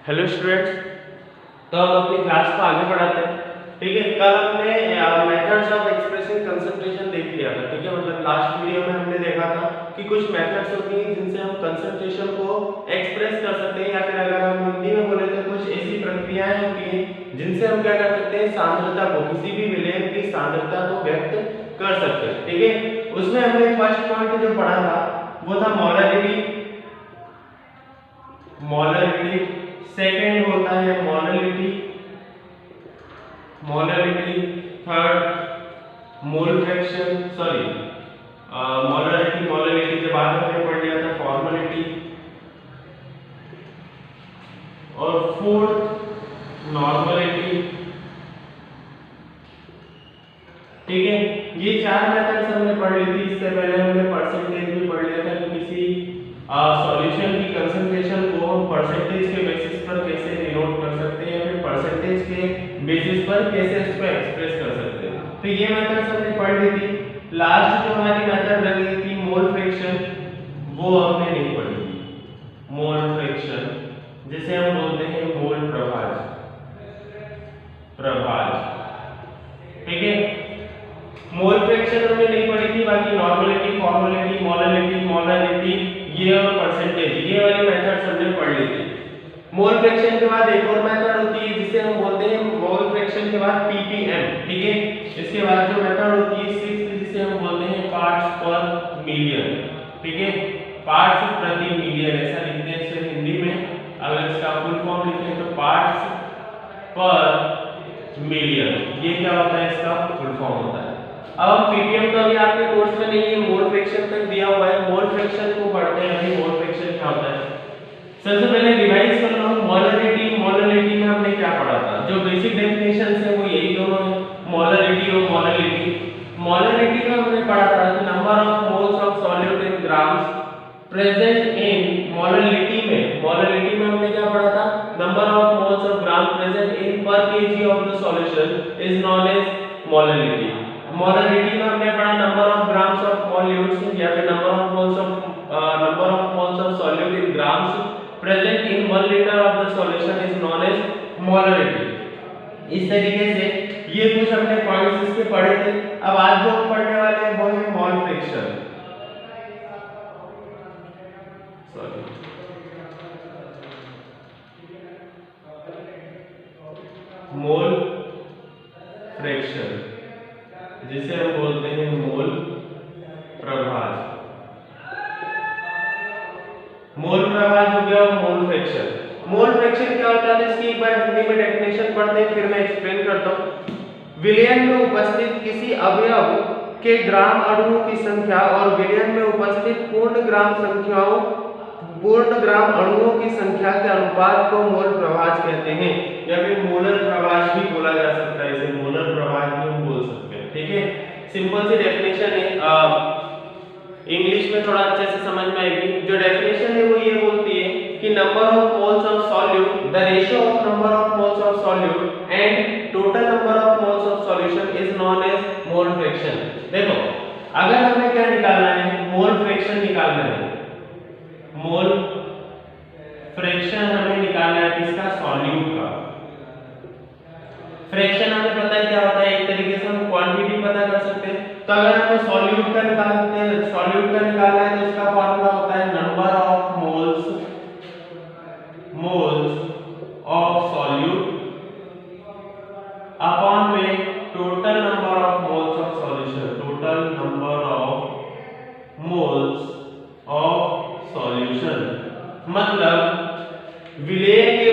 Hello students. तो हम अपनी क्लास को आगे बढ़ाते हैं। ठीक है, कल हमने मेथड्स ऑफ एक्सप्रेसिंग कंसंट्रेशन देख लिया था। ठीक है, मतलब लास्ट वीडियो में हमने देखा था कि कुछ मेथड्स होती हैं जिनसे हम कंसंट्रेशन को एक्सप्रेस कर सकते हैं, या फिर अगर हम हिंदी में बोले तो कुछ ऐसी प्रक्रियाएं होती हैं जिनसे हम क्या कर सकते हैं, सांद्रता को, किसी भी विलयन की सांद्रता को व्यक्त कर सकते हैं। ठीक है, उसमें हमने फर्स्ट पॉइंट जो पढ़ा था वो था मोलरिटी। सेकेंड होता है molarity. Third mole fraction, sorry molarity के बाद हमने पढ़ लिया था फॉर्मेलिटी, और फोर्थ नॉर्मलिटी। ठीक है, ये चार मेथड्स हमने पढ़ ली थी। इससे पहले हमने परसेंटेज भी पढ़ लिया था कि किसी सॉल्यूशन की कंसंट्रेशन को हम परसेंटेज के बेसिस पर कैसे डिनोट कर सकते हैं, या फिर परसेंटेज के बेसिस पर कैसे इसको एक्सप्रेस कर सकते हैं। तो ये मेथड्स हमने पढ़ ली थी। लास्ट जो हमारी मेथड रह गई थी मोल फ्रैक्शन, वो हमने नहीं पढ़ी थी। मोल फ्रैक्शन जिसे हम बोलते हैं मोल प्रभाज। ठीक है, मोल फ्रैक्शन हमने नहीं पढ़ी थी। बाकी नॉर्मलिटी, फॉर्मेलिटी, मोलरिटी ये और परसेंटेज, ये वाली मेथड्स हमने पढ़ ली थी। मोल फ्रैक्शन के बाद एक और मेथड होती है जिसे हम बोलते हैं मोल फ्रैक्शन के बाद पीपीएम। ठीक है, इसके बाद जो मेथड होती है सिक्स्थ, जिसे हम बोलते हैं पार्ट्स पर मिलियन। ठीक है, पार्ट्स प्रति मिलियन ऐसा लिखते हैं इसे हिंदी में। अगर इसका फुल फॉर्म लिखें तो पार्ट्स पर मिलियन, ये क्या होता है, इसका फुल फॉर्म होता है। अब हम पीपीएम तो अभी आपके कोर्स में नहीं है, मोल फ्रैक्शन तक दिया हुआ है। मोल फ्रैक्शन को पढ़ते हैं अभी। मोल फ्रैक्शन क्या होता है सबसे पहले रिवाइज कर लो। मोलरिटी में हमने क्या पढ़ा था, जो बेसिक डेफिनेशंस है वो यही दोनों है, मोलरिटी और मोलरिटी। मोलरिटी में हमने पढ़ा था कि number of moles of solute in grams present in molarity में हमने क्या पढ़ा था, number of moles of gram present in per KG of the solution is known as molarity. Molarity में हमने पढ़ा number of grams of solutes, या फिर number of moles of solute in grams present in 1 litre of the solution is known as molarity. इस तरीके से ये कुछ हमने पॉइंट्स इसके पढ़े थे। अब आज जो हम पढ़ने वाले हैं वो है मोल फ्रैक्शन। मोल फ्रैक्शन जिसे हम बोलते हैं मोल प्रभाज। मोल प्रभाज हो गया और मोल फ्रैक्शन। मोल फ्रैक्शन क्या होता है, इसकी एक बार हिंदी में डेफिनेशन पढ़ते हैं, फिर मैं एक्सप्लेन करता हूं। विलयन में उपस्थित किसी अवयव के ग्राम अणुओं की संख्या और विलयन में उपस्थित पूर्ण ग्राम अणुओं की संख्या के अनुपात को मोल प्रभाज कहते हैं, या फिर मोलर प्रभाज भी बोला जा सकता है। इसे मोलर प्रभाज भी हम बोल सकते हैं। ठीक है, सिंपल सी डेफिनेशन है, इंग्लिश में थोड़ा अच्छे से समझ में आएगी। जो डेफिनेशन है वो ये बोलती है कि number of moles of solute, the ratio of number of moles of solute and total number of moles of solution is known as mole fraction. देखो, अगर हमें क्या निकालना है, मोल फ्रैक्शन निकालना है। मोल फ्रैक्शन हमें निकालना है किसका, सॉल्यूट का। फ्रैक्शन हमें पता है क्या होता है, एक तरीके से हम क्वांटिटी पता कर सकते हैं। तो अगर हमें सॉल्यूट का निकालना है तो इसका फार्मूला होता है number of moles of solute upon में total number of moles of solution. Total number of moles of solution मतलब विलयन के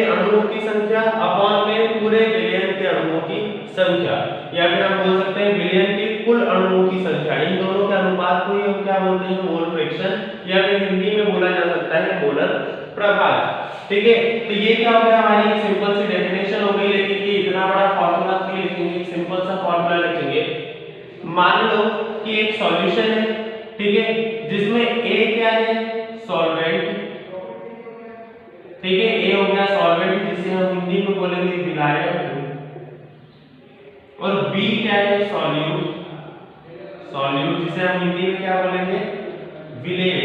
अणुओं की संख्या अपॉन में पूरे विलयन के अणुओं की संख्या, या फिर हम बोल सकते हैं विलयन के कुल अणुओं की संख्या। इन दोनों के अनुपात को ही हम क्या बोलते हैं, मोल फ्रैक्शन, या फिर हिंदी में बोला जा सकता है मोलर प्रभाज। ठीक है, तो ये क्या हो गया, हमारी एक सिंपल सी डेफिनेशन हो गई। लेकिन ये इतना बड़ा फार्मूला क्यों लिखेंगे, एक सिंपल सा फार्मूला लिखेंगे। मान लो कि एक सॉल्यूशन है, ठीक है, जिसमें ए क्या है, सॉल्वेंट। ठीक है, ए हो गया सॉल्वेंट जिसे हम हिंदी में बोलेंगे विलायक, और बी क्या है, सॉल्यूट जिसे हम हिंदी में क्या बोलेंगे, विलेय।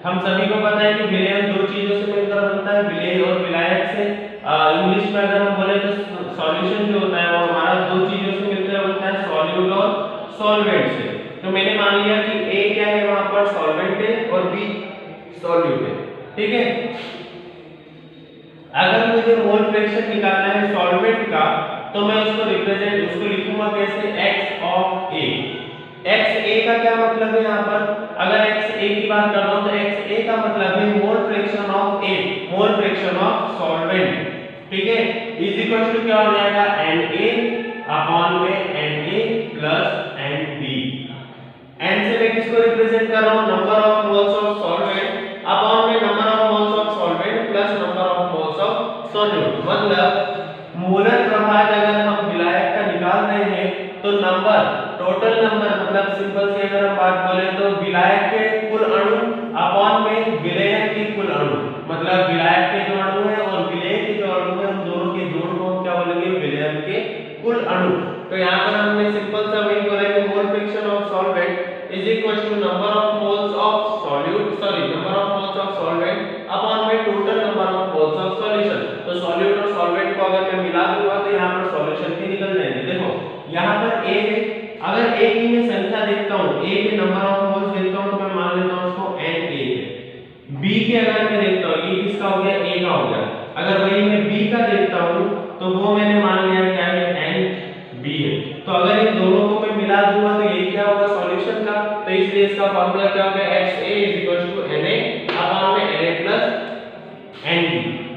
हम सभी को पता है कि विलयन दो चीजों से मिलकर बनता है, विलेय और विलायक से। इंग्लिश में अगर हम बोले तो सॉल्यूशन जो होता है वो हमारा दो चीजों से मिलकर बनता है, सॉल्यूट और सॉल्वेंट से। तो मैंने मान लिया कि ए क्या है वहां पर सॉल्वेंट है और बी सॉल्यूट है, ठीक है। अगर मुझे मोल फ्रैक्शन निकालना है सॉल्वेंट का तो मैं उसको लिखूंगा कैसे, x of a। x a का क्या मतलब है यहाँ पर, अगर x a की बात करता हूं तो x a का मतलब है mole fraction of a, mole fraction of solvent, ठीक है। इज इक्वल टू क्या हो जाएगा, Na अपॉन में Na प्लस Nb। n से मैं किसको रिप्रेजेंट कर रहा हूं, number of moles of solvent upon में number of moles of solvent plus number of moles of solute. मतलब मोलर प्रभाज अगर हम विलायक का निकाल रहे हैं तो नंबर, टोटल नंबर, मतलब सिंपल से अगर हम बात बोले तो विलायक के कुल अणु अपॉन में विलयन के कुल अणु, मतलब विलायक के जो अणु है और विलय के जो अणु है उन दोनों के जोड़ को हम क्या बोलेंगे, विलयन के कुल अणु। तो यहाँ पर हमने सिंपल सा वही बोला कि mole fraction of solvent is equal to number of moles of solute, sorry number of moles of solvent upon में total number of moles of solution. तो सॉल्यूट और सॉल्वेंट को अगर मैं मिला दूंगा तो यहाँ पर सॉल्यूशन भी निकल जाएंगे। देखो यहाँ पर a है, अगर a की मैं संख्या देखता हूँ, a के नंबर ऑफ मोल्स देखता हूँ तो मैं मान लेता हूँ उसको Na है। b के अगर मैं देखता हूँ, ये किसका हो गया, a का हो गया। अगर वही मैं b का देखता हूँ तो वो मैंने मान लिया क्या है, Nb है। तो अगर इन दोनों को मैं मिला दूंगा तो ये क्या होगा, सॉल्यूशन का। तो इसलिए इसका फार्मूला क्या होगा, XA Na अपॉन में Na प्लस Nb।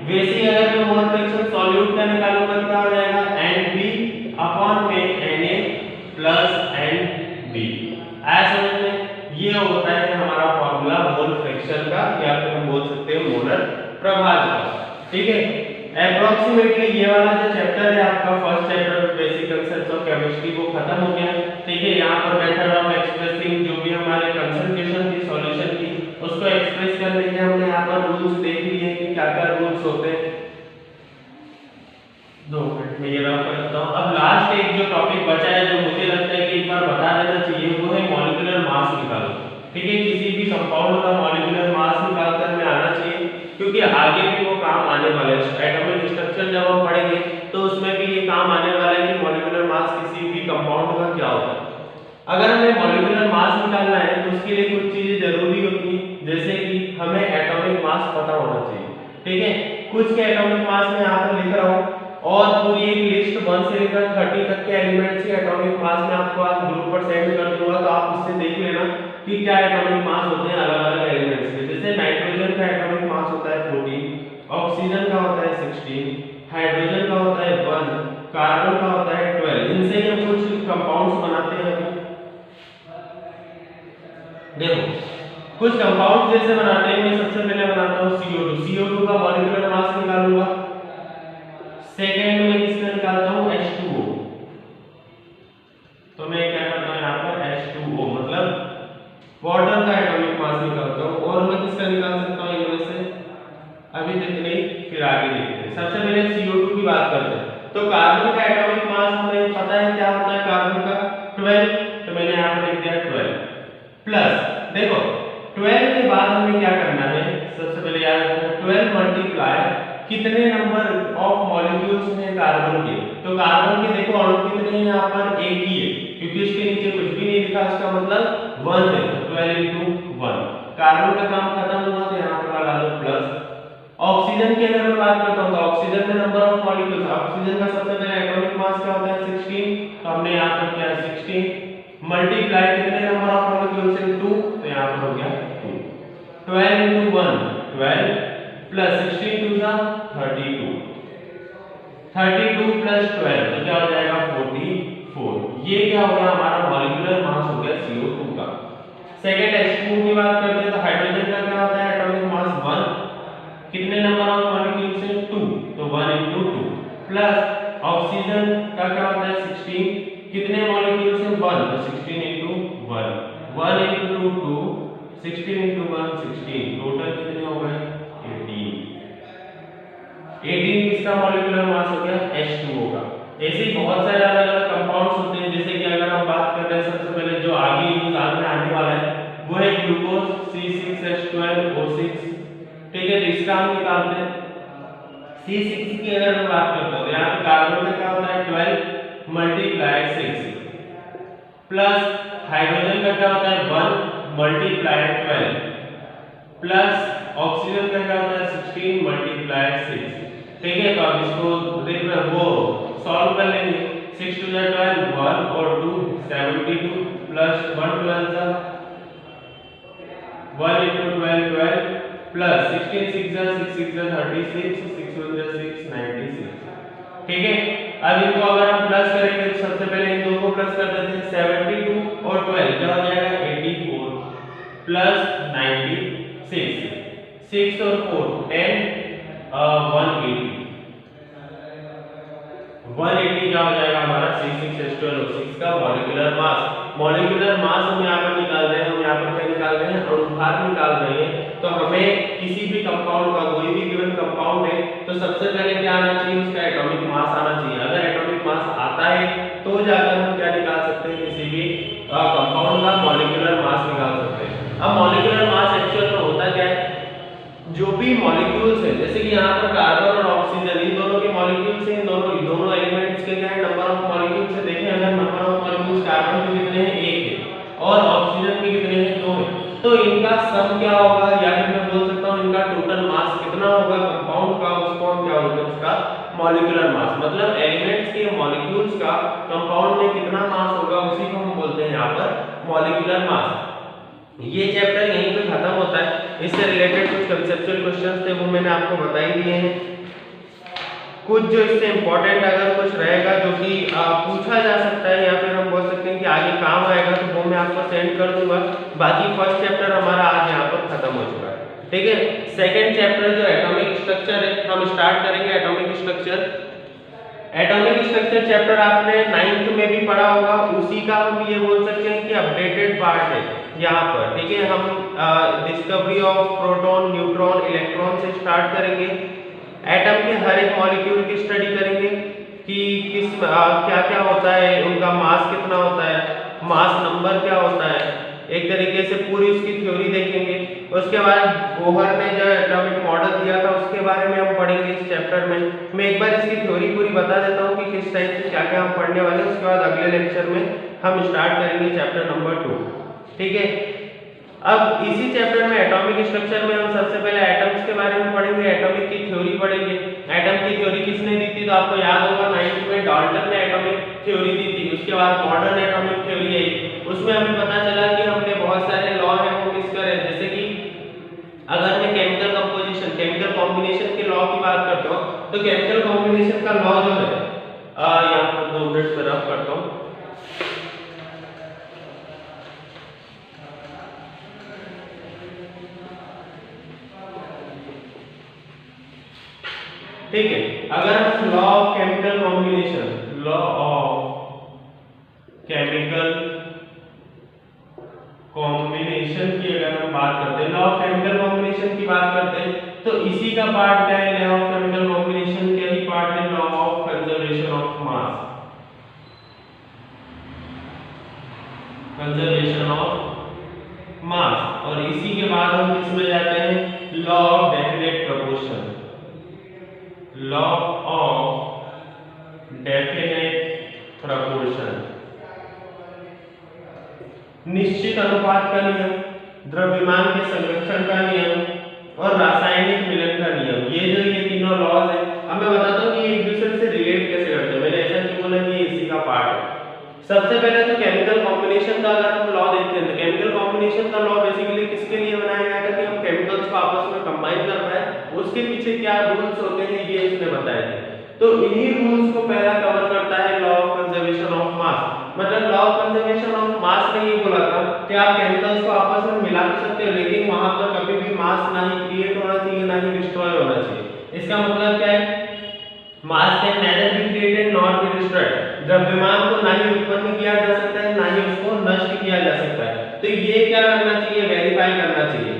वैसे ही अगर मैं मोल फ्रैक्शन सॉल्यूट का निकालूंगा तो क्या हो जाएगा, Nb अपॉन में Na प्लस Nb। आया समझ में, ये होता है हमारा फार्मूला मोल फ्रैक्शन का, या फिर हम बोल सकते हैं मोलर प्रभाज का, ठीक है। अप्रोक्सीमेटली ये वाला जो चैप्टर है आपका first chapter basic concepts of chemistry वो खत्म हो गया, ठीक है। यहाँ पर मेथड ऑफ एक्सप्रेसिंग जो भी हमारे कंसंट्रेशन थी सॉल्यूशन की उसको एक्सप्रेस करने के हमने यहाँ पर रूल्स देख लिए कि क्या क्या रूल्स होते हैं। 2 मिनट में ये रफ करता हूँ। अब लास्ट एक जो टॉपिक बचा है जो मुझे लगता है कि एक बार बता देना चाहिए वो है मॉलिक्यूलर मास निकालो, ठीक है। किसी भी कंपाउंड का मॉलिक्यूलर मास निकालकर हमें आना चाहिए, क्योंकि आगे भी वो काम आने वाला है। एटॉमिक स्ट्रक्चर जब हम पढ़ेंगे तो उसमें भी ये काम आने वाला है कि मॉलिक्यूलर मास किसी भी कंपाउंड का क्या होता है। अगर हमें मॉलिक्यूलर मास निकालना है तो उसके लिए कुछ चीजें जरूरी होती हैं, जैसे कि हमें एटॉमिक मास पता होना चाहिए, ठीक है। कुछ के एटॉमिक मास में यहाँ पर लिख रहा हूँ और पूरी एक लिस्ट 1 से लेकर 30 तक के एलिमेंट्स के एटॉमिक मास में आपको आज ग्रुप पर सेंड कर दूंगा, तो आप उससे देख लेना कि क्या एटॉमिक मास होते हैं अलग अलग एलिमेंट्स के। जैसे नाइट्रोजन का एटॉमिक मास होता है 14, ऑक्सीजन का होता है 16, हाइड्रोजन का होता है 1, कार्बन का होता है 12। इनसे हम कुछ कंपाउंड्स बनाते हैं। देखो कुछ कंपाउंड्स जैसे बनाते हैं, मैं सबसे पहले बनाता हूँ CO2। CO2 का मॉलिक्यूलर मास निकालूंगा। सेकेंड में किसका निकालता हूँ, H2O। तो मैं क्या करता हूँ यहाँ पर H2O मतलब वाटर का एटॉमिक मास निकालता हूँ। और मैं किसका निकाल सकता हूँ इनमें से, अभी तक नहीं, फिर आगे देखते हैं। सबसे पहले CO2 की बात करते हैं। तो कार्बन का एटॉमिक मास हमें पता है क्या होता है, कार्बन का 12, तो मैंने यहाँ पर लिख दिया 12 प्लस। देखो 12 के बाद हमें क्या करना है, सबसे पहले याद रखना 12 मल्टीप्लाई कितने नंबर ऑफ मॉलिक्यूल्स हैं कार्बन के। तो कार्बन के देखो अणु कितने हैं यहाँ पर, एक ही है, क्योंकि उसके नीचे कुछ भी नहीं लिखा, इसका मतलब 1 है। 12 into 1 कार्बन का काम खत्म हुआ, तो यहाँ पर लगा लो प्लस। ऑक्सीजन की अगर मैं बात करता हूँ तो ऑक्सीजन में नंबर ऑफ मॉलिक्यूल्स, ऑक्सीजन का सबसे पहले एटॉमिक मास क्या होता है 16, तो हमने यहाँ पर किया 16 मल्टीप्लाई कितने नंबर ऑफ मॉलिक्यूल्स हैं 2, तो यहाँ पर हो गया 2। 12 into 1 12 प्लस 16 2 जा 32, 32 प्लस 12 तो क्या हो जाएगा 44। ये क्या हो गया हमारा मॉलिक्यूलर मास हो गया CO2 का। सेकंड H2O की बात करते हैं तो हाइड्रोजन का क्या होता है एटॉमिक मास 1, कितने नंबर ऑफ मॉलिक्यूल्स हैं 2, तो 1 into 2 प्लस ऑक्सीजन का क्या होता है 16, कितने मॉलिक्यूल्स हैं 1, तो 16 into 1 1 into 2 2 16 into 1 16, टोटल कितने हो गए 18 किसका मॉलिक्यूलर मास हो गया H2O का। ऐसे ही बहुत सारे अलग अलग कंपाउंड्स होते हैं, जैसे कि अगर हम बात कर रहे हैं सबसे पहले जो आगे यूज में आने वाला है वो है ग्लूकोज C6H12O6। ठीक है, तो इसका हम निकालते हैं। C6 की अगर मैं बात करता हूँ तो यहाँ पे कार्बन में क्या होता है 12 मल्टीप्लाई 6 प्लस हाइड्रोजन का क्या होता है 1 मल्टीप्लाई 12 प्लस ऑक्सीजन का क्या होता है 16 मल्टीप्लाई 6। ठीक है, तो अब इसको देखना वो सॉल्व कर लेंगे। 6 टू 12 1 और 2 72 प्लस 1 12 सा 1 into 12 12 प्लस 16 6 6 6 36 6 1 6 96। ठीक है, अब इनको अगर हम प्लस करेंगे तो सबसे पहले इन दो को प्लस कर देते हैं। 72 और 12 क्या हो जाएगा 84 प्लस 96 6 और 4 10 180 क्या हो जाएगा हमारा C6H12O6 का मॉलिक्यूलर मास। मॉलिक्यूलर मास हम यहाँ पर निकाल रहे हैं, हम यहाँ पर क्या निकाल रहे हैं अनुपात निकाल रहे हैं। तो हमें किसी भी कंपाउंड का कोई भी गिवन कंपाउंड है तो सबसे पहले क्या आना चाहिए उसका एटॉमिक मास आना चाहिए। अगर एटॉमिक मास आता है तो जाकर हम क्या निकाल सकते हैं किसी भी कंपाउंड का मॉलिक्यूलर मास निकाल सकते हैं। अब मॉलिक्यूलर मास एक्चुअल में होता क्या है, जो भी मॉलिक्यूल्स है जैसे कि यहाँ पर कार्बन और ऑक्सीजन इन दोनों के मॉलिक्यूल्स हैं, दोनों एलिमेंट्स के क्या है नंबर ऑफ मॉलिक्यूल्स है। देखें अगर नंबर ऑफ मॉलिक्यूल्स कार्बन के कितने हैं 1 है और ऑक्सीजन के कितने हैं 2 है, तो इनका सम क्या होगा या फिर मैं बोल सकता हूँ इनका टोटल मास कितना होगा कंपाउंड का, उसको हम क्या बोलते हैं उसका मॉलिक्यूलर मास। मतलब एलिमेंट्स के मॉलिक्यूल्स का कंपाउंड में कितना मास होगा उसी को हम बोलते हैं यहाँ पर मॉलिक्यूलर मास। ये चैप्टर यहीं पे खत्म होता है। इससे रिलेटेड कुछ कंसेप्चुअल क्वेश्चंस थे वो मैंने आपको बता ही दिए हैं। कुछ जो इससे इंपॉर्टेंट अगर कुछ रहेगा जो कि पूछा जा सकता है या फिर हम बोल सकते हैं कि आगे काम आएगा तो वो मैं आपको सेंड कर दूंगा। बाकी फर्स्ट चैप्टर हमारा आज यहाँ पर खत्म हो चुका है। ठीक है, सेकेंड चैप्टर जो एटॉमिक स्ट्रक्चर है हम स्टार्ट करेंगे। एटॉमिक स्ट्रक्चर चैप्टर आपने 9th में भी पढ़ा होगा, उसी का हम ये बोल सकते हैं कि अपडेटेड पार्ट है यहाँ पर। ठीक है, हम discovery of proton neutron electron से स्टार्ट करेंगे। एटम के हर एक मॉलिक्यूल की स्टडी करेंगे कि किस क्या क्या होता है, उनका मास कितना होता है, मास नंबर क्या होता है, एक तरीके से पूरी उसकी थ्योरी देखेंगे। उसके बाद बोहर ने जो एटॉमिक मॉडल दिया था उसके बारे में हम पढ़ेंगे इस चैप्टर में। मैं एक बार इसकी थ्योरी पूरी बता देता हूँ कि किस टाइप से क्या क्या हम पढ़ने वाले हैं। उसके बाद अगले लेक्चर में हम स्टार्ट करेंगे चैप्टर नंबर 2। ठीक है, अब इसी चैप्टर में एटॉमिक स्ट्रक्चर में हम सबसे पहले एटम्स के बारे में पढ़ेंगे, एटॉमिक की थ्योरी पढ़ेंगे। एटम की थ्योरी किसने दी थी तो आपको याद होगा 9th में डाल्टन ने एटॉमिक थ्योरी दी थी। उसके बाद मॉडर्न एटॉमिक थ्योरी आई, उसमें हमें पता चला कि हमने बहुत सारे लॉ हैं वो मिस करे। जैसे कि अगर मैं केमिकल कंपोजिशन केमिकल कॉम्बिनेशन के लॉ की बात करता हूँ तो केमिकल कॉम्बिनेशन का लॉ जो है यहाँ पर 2 मिनट में रफ करता हूँ। ठीक है, अगर हम लॉ ऑफ केमिकल कॉम्बिनेशन की अगर हम बात करते हैं, लॉ ऑफ केमिकल कॉम्बिनेशन की बात करते हैं तो इसी का पार्ट क्या है, लॉ ऑफ केमिकल कॉम्बिनेशन का ही पार्ट है लॉ ऑफ कंजर्वेशन ऑफ मास। और इसी के बाद हम किसमें जाते हैं, law of definite proportion. Law of definite proportion, निश्चित अनुपात का नियम, द्रव्यमान के संरक्षण का नियम और रासायनिक मिलन का नियम। ये तीनों लॉज है। अब मैं बताता हूँ कि एक दूसरे से रिलेट कैसे करते हैं। मैंने ऐसा नहीं बोला कि इसी का पार्ट है। सबसे पहले तो केमिकल कॉम्बिनेशन का अगर हम लॉ देखते हैं तो केमिकल कॉम्बिनेशन का लॉ बेसिकली किसके लिए बनाया गया था कि हम केमिकल्स को आपस में कंबाइन कर पाए। उसके पीछे क्या रूल्स होते हैं ये इसने बताए थे। तो इन्हीं रूल्स को पहला कवर करता है law of conservation of mass. मतलब law of conservation of mass ने ये बोला था कि आप केमिकल्स को आपस में मिला तो सकते हो लेकिन वहां पर कभी भी मास ना ही क्रिएट होना चाहिए ना ही डिस्ट्रॉय होना चाहिए। इसका मतलब क्या है, मास can nether be created nor be destroyed. द्रव्यमान को ना ही उत्पन्न किया जा सकता है ना ही उसको नष्ट किया जा सकता है। तो ये क्या करना चाहिए, वेरीफाई करना चाहिए।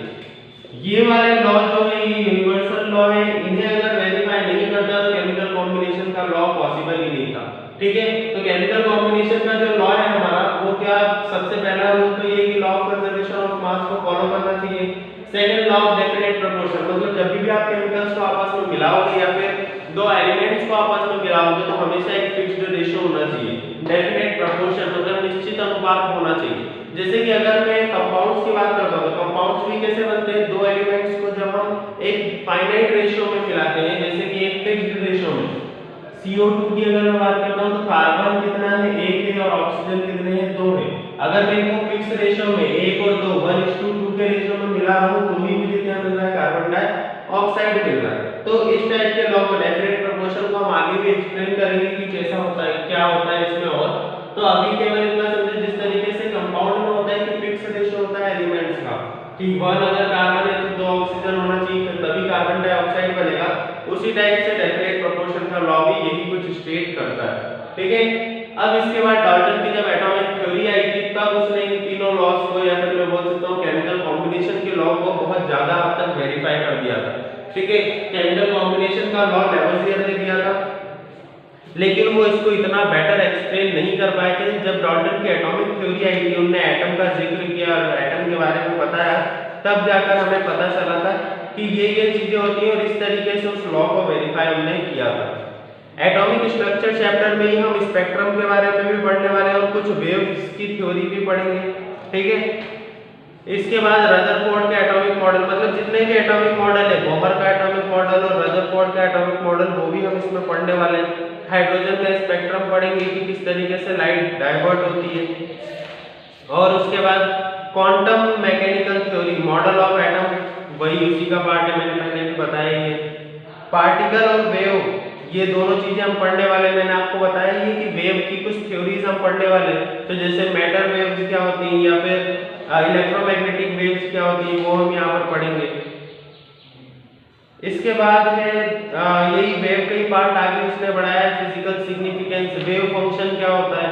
ये वाले लॉ जो है ये यूनिवर्सल लॉ है, इन्हें अगर वेरीफाई नहीं करता तो केमिकल कॉम्बिनेशन का लॉ पॉसिबल ही नहीं था। ठीक है, तो केमिकल कॉम्बिनेशन का जो लॉ है हमारा वो क्या, सबसे पहला रूल तो ये कि लॉ ऑफ कंजर्वेशन ऑफ मास को फॉलो करना चाहिए। Second law of definite proportion, मतलब जब भी आप केमिकल्स को आपस में मिलाओगे या फिर दो एलिमेंट्स को आपस में मिलाओगे तो हमेशा एक फिक्स्ड रेशियो होना चाहिए। डेफिनेट प्रोपोर्शन मतलब निश्चित अनुपात होना चाहिए। जैसे कि अगर मैं कंपाउंड्स की बात करता हूं तो कंपाउंड्स भी कैसे बनते हैं, दो एलिमेंट्स को जब हम एक फाइनाइट रेशियो में मिलाते हैं, जैसे कि एक फिक्स्ड रेशियो में CO2 की अगर मैं बात करता हूं तो कार्बन कितना है 1 है और ऑक्सीजन कितने हैं 2 है। अगर मैं इनको फिक्स रेशियो में 1 और 2 1:2 के रेशियो में मिला रहा हूं तो ही मुझे क्या मिल रहा है, कार्बन डाइऑक्साइड मिल रहा है। तो इस टाइप के लॉ को डेफिनेट प्रोपोर्शन को हम आगे भी एक्सप्लेन करेंगे कि कैसा होता है, क्या होता है इसमें। और तो अभी केवल इतना समझे जिस तरीके से कंपाउंड में होता है कि फिक्स रेशियो होता है एलिमेंट्स का कि 1 अगर कार्बन है तो 2 ऑक्सीजन होना चाहिए तभी कार्बन डाइऑक्साइड बनेगा, उसी टाइप से डेफिनेट प्रोपोर्शन का लॉ भी यही कुछ स्टेट करता है। ठीक है, अब इसके बाद डाल्टन की जब एटॉमिक थ्योरी आई थी तब उसने इन तीनों लॉस को या फिर मैं बोल सकता हूँ केमिकल कॉम्बिनेशन के लॉ को बहुत ज्यादा हद तक वेरीफाई कर दिया था। ठीक है, केमिकल कॉम्बिनेशन का लॉ लेवोसियर ने दिया था, लेकिन वो इसको इतना बेटर एक्सप्लेन नहीं कर पाए थे। जब डाल्टन की एटॉमिक थ्योरी आई थी उन्होंने एटम का जिक्र किया और एटम के बारे में बताया, तब जाकर हमें पता चला था कि ये चीजें होती हैं और इस तरीके से उस लॉ को वेरीफाई उन्होंने किया था। एटॉमिक स्ट्रक्चर चैप्टर में ही हम स्पेक्ट्रम के बारे में भी पढ़ने वाले हैं और कुछ वेव्स की थ्योरी भी पढ़ेंगे। ठीक है, इसके बाद रदरफोर्ड का एटॉमिक मॉडल, मतलब जितने भी एटॉमिक मॉडल है, बोहर का एटॉमिक मॉडल और रदरफोर्ड का एटॉमिक मॉडल, वो भी हम इसमें पढ़ने वाले हैं। हाइड्रोजन का स्पेक्ट्रम पढ़ेंगे कि किस तरीके से लाइट डाइवर्ट होती है। और उसके बाद quantum mechanical theory, model of atom, वही उसी का पार्ट है, मैंने पहले भी बताया ही है। पार्टिकल और वेव, ये दोनों चीजें हम पढ़ने वाले, मैंने आपको बताया ही कि वेव की कुछ थ्योरीज हम पढ़ने वाले हैं। तो जैसे मैटर वेव्स क्या होती हैं या फिर इलेक्ट्रोमैग्नेटिक वेव्स क्या होती हैं, वो हम यहाँ पर पढ़ेंगे। इसके बाद है यही वेव का ही पार्ट आगे उसने बढ़ाया है, फिजिकल सिग्निफिकेंस, वेव फंक्शन क्या होता है,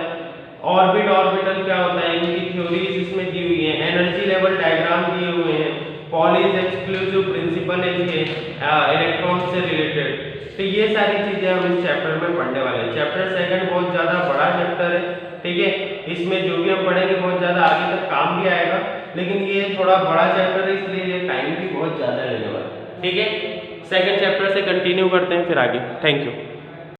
ऑर्बिट ऑर्बिटल क्या होता है, इनकी थ्योरीज इसमें दी हुई है। एनर्जी लेवल डायग्राम दिए हुए हैं, पॉलीज एक्सक्लूसिव प्रिंसिपल है इलेक्ट्रॉन से रिलेटेड। तो ये सारी चीजें हम इस चैप्टर में पढ़ने वाले हैं। चैप्टर सेकंड बहुत ज्यादा बड़ा चैप्टर है। ठीक है, इसमें जो भी हम पढ़ेंगे बहुत ज्यादा आगे तक काम भी आएगा, लेकिन ये थोड़ा बड़ा चैप्टर है इसलिए ये टाइम भी बहुत ज्यादा लेने वाला है। ठीक है, सेकंड चैप्टर से कंटिन्यू करते हैं फिर आगे। Thank you.